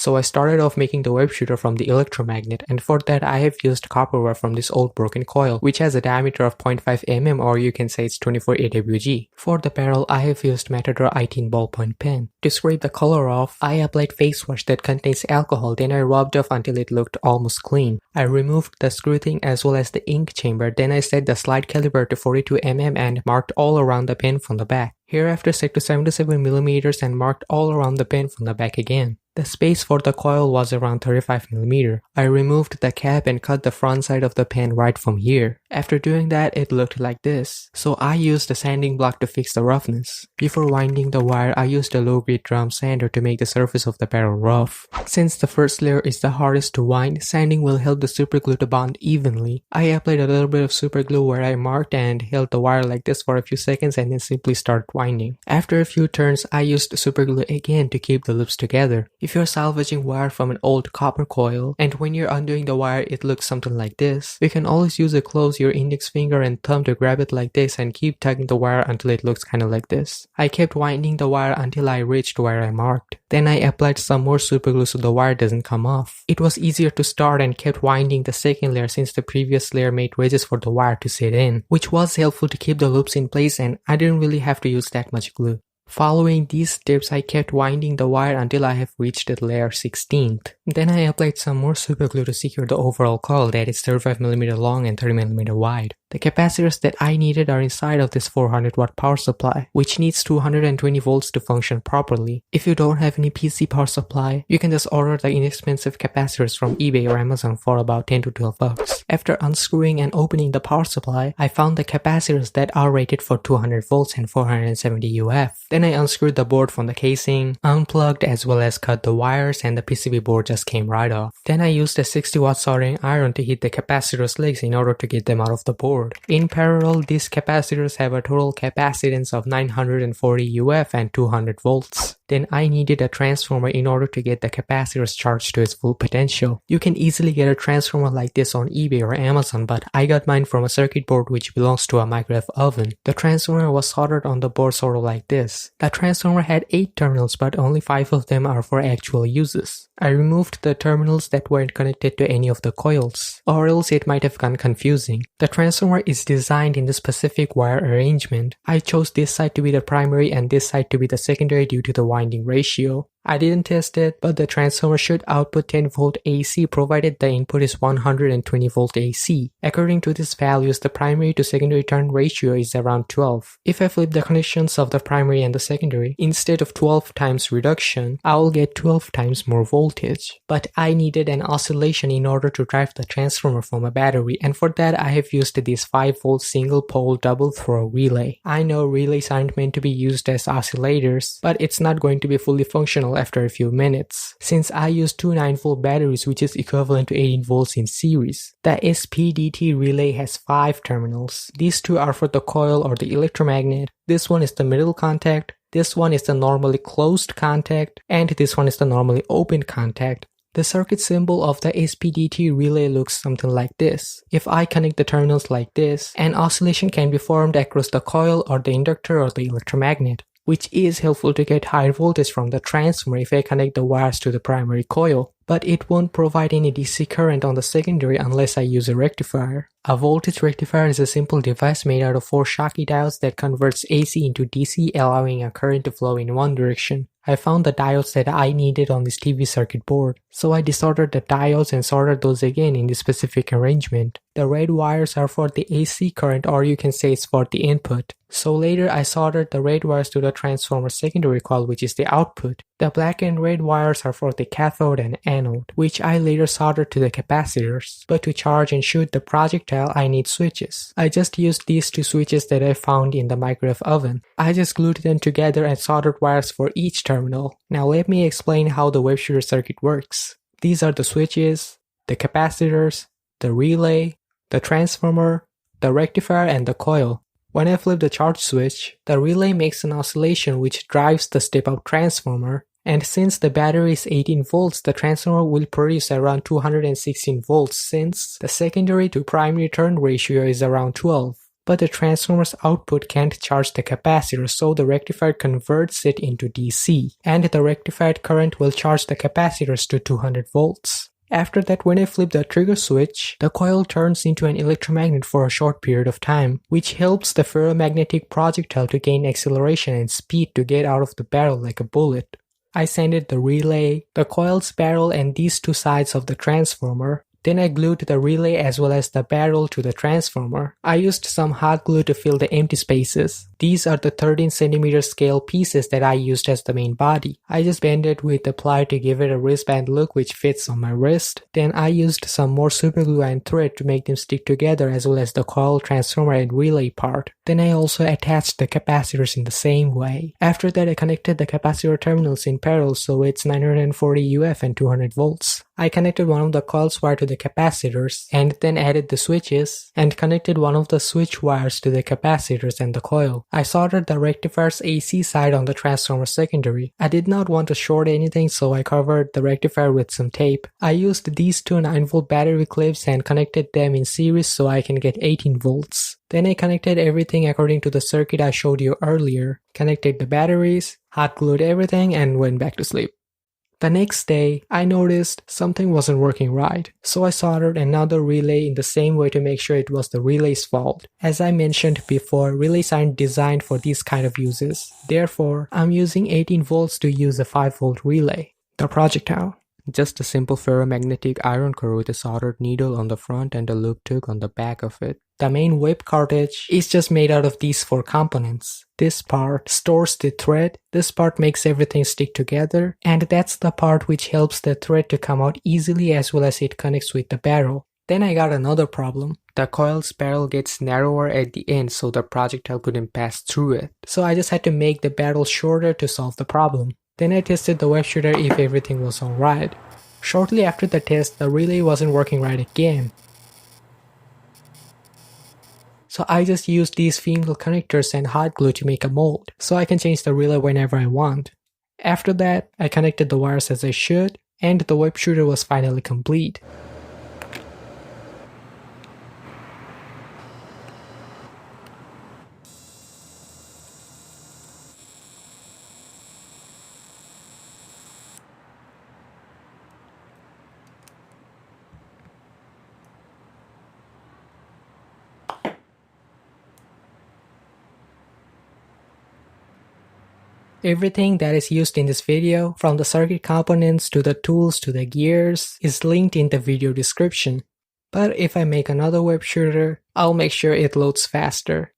So I started off making the web shooter from the electromagnet, and for that I have used copper wire from this old broken coil, which has a diameter of 0.5 mm, or you can say it's 24 AWG. For the barrel, I have used Matador 18 ballpoint pen. To scrape the color off, I applied face wash that contains alcohol, then I rubbed off until it looked almost clean. I removed the screw thing as well as the ink chamber, then I set the slide caliber to 42 mm and marked all around the pen from the back. Hereafter set to 77 mm and marked all around the pen from the back again. The space for the coil was around 35 mm. I removed the cap and cut the front side of the pen right from here. After doing that, it looked like this. So I used a sanding block to fix the roughness. Before winding the wire, I used a low-grade drum sander to make the surface of the barrel rough. Since the first layer is the hardest to wind, sanding will help the superglue to bond evenly. I applied a little bit of superglue where I marked and held the wire like this for a few seconds and then simply started winding. After a few turns, I used superglue again to keep the loops together. If you're salvaging wire from an old copper coil, and when you're undoing the wire it looks something like this, you can always use to close your index finger and thumb to grab it like this and keep tugging the wire until it looks kinda like this. I kept winding the wire until I reached where I marked. Then I applied some more superglue so the wire doesn't come off. It was easier to start and kept winding the second layer since the previous layer made wedges for the wire to sit in, which was helpful to keep the loops in place and I didn't really have to use that much glue. Following these steps, I kept winding the wire until I have reached the layer 16th. Then I applied some more superglue to secure the overall coil that is 35mm long and 30mm wide. The capacitors that I needed are inside of this 400 watt power supply, which needs 220 volts to function properly. If you don't have any PC power supply, you can just order the inexpensive capacitors from eBay or Amazon for about 10 to 12 bucks. After unscrewing and opening the power supply, I found the capacitors that are rated for 200 volts and 470 UF. Then I unscrewed the board from the casing, unplugged as well as cut the wires, and the PCB board just came right off. Then I used a 60 watt soldering iron to hit the capacitor's legs in order to get them out of the board. In parallel, these capacitors have a total capacitance of 940 UF and 200 volts. Then I needed a transformer in order to get the capacitors charged to its full potential. You can easily get a transformer like this on eBay or Amazon, but I got mine from a circuit board which belongs to a microwave oven. The transformer was soldered on the board sort of like this. The transformer had 8 terminals, but only 5 of them are for actual uses. I removed the terminals that weren't connected to any of the coils, or else it might have gone confusing. The transformer is designed in the specific wire arrangement. I chose this side to be the primary and this side to be the secondary due to the winding ratio. I didn't test it, but the transformer should output 10 volt AC provided the input is 120 volt AC. According to these values, the primary to secondary turn ratio is around 12. If I flip the connections of the primary and the secondary, instead of 12 times reduction, I will get 12 times more voltage. But I needed an oscillation in order to drive the transformer from a battery, and for that I have used this 5 volt single pole double throw relay. I know relays aren't meant to be used as oscillators, but it's not going to be fully functional after a few minutes, since I used two 9V batteries which is equivalent to 18 volts in series. The SPDT relay has 5 terminals. These two are for the coil or the electromagnet, this one is the middle contact, this one is the normally closed contact, and this one is the normally open contact. The circuit symbol of the SPDT relay looks something like this. If I connect the terminals like this, an oscillation can be formed across the coil or the inductor or the electromagnet, which is helpful to get higher voltage from the transformer if I connect the wires to the primary coil. But it won't provide any DC current on the secondary unless I use a rectifier. A voltage rectifier is a simple device made out of 4 Schottky diodes that converts AC into DC, allowing a current to flow in one direction. I found the diodes that I needed on this TV circuit board, so I desoldered the diodes and soldered those again in the specific arrangement. The red wires are for the AC current, or you can say it's for the input. So later I soldered the red wires to the transformer secondary coil, which is the output. The black and red wires are for the cathode and anode, which I later soldered to the capacitors. But to charge and shoot the projectile, I need switches. I just used these 2 switches that I found in the microwave oven. I just glued them together and soldered wires for each terminal. Now let me explain how the web shooter circuit works. These are the switches, the capacitors, the relay, the transformer, the rectifier, and the coil. When I flip the charge switch, the relay makes an oscillation which drives the step-up transformer, and since the battery is 18 volts, the transformer will produce around 216 volts since the secondary to primary turn ratio is around 12. but the transformer's output can't charge the capacitor, so the rectifier converts it into DC, and the rectified current will charge the capacitors to 200 volts. After that, when I flip the trigger switch, the coil turns into an electromagnet for a short period of time, which helps the ferromagnetic projectile to gain acceleration and speed to get out of the barrel like a bullet. I sanded the relay, the coil's barrel, and these two sides of the transformer. Then I glued the relay as well as the barrel to the transformer. I used some hot glue to fill the empty spaces. These are the 13 cm scale pieces that I used as the main body. I just bent it with the ply to give it a wristband look which fits on my wrist. Then I used some more superglue and thread to make them stick together as well as the coil, transformer and relay part. Then I also attached the capacitors in the same way. After that, I connected the capacitor terminals in parallel, so it's 940 UF and 200 volts. I connected one of the coils wire to the capacitors and then added the switches and connected one of the switch wires to the capacitors and the coil. I soldered the rectifier's AC side on the transformer secondary. I did not want to short anything, so I covered the rectifier with some tape. I used these two 9-volt battery clips and connected them in series so I can get 18 volts. Then I connected everything according to the circuit I showed you earlier, connected the batteries, hot glued everything and went back to sleep. The next day, I noticed something wasn't working right, so I soldered another relay in the same way to make sure it was the relay's fault. As I mentioned before, relays aren't designed for these kind of uses. Therefore, I'm using 18 volts to use a 5-volt relay. The projectile. Just a simple ferromagnetic iron core with a soldered needle on the front and a loop tube on the back of it. The main whip cartridge is just made out of these 4 components. This part stores the thread, this part makes everything stick together, and that's the part which helps the thread to come out easily as well as it connects with the barrel. Then I got another problem. The coil's barrel gets narrower at the end so the projectile couldn't pass through it. So I just had to make the barrel shorter to solve the problem. Then I tested the web shooter if everything was alright. Shortly after the test, the relay wasn't working right again. So I just used these female connectors and hot glue to make a mold, so I can change the relay whenever I want. After that, I connected the wires as I should, and the web shooter was finally complete. Everything that is used in this video, from the circuit components to the tools to the gears, is linked in the video description. But if I make another web shooter, I'll make sure it loads faster.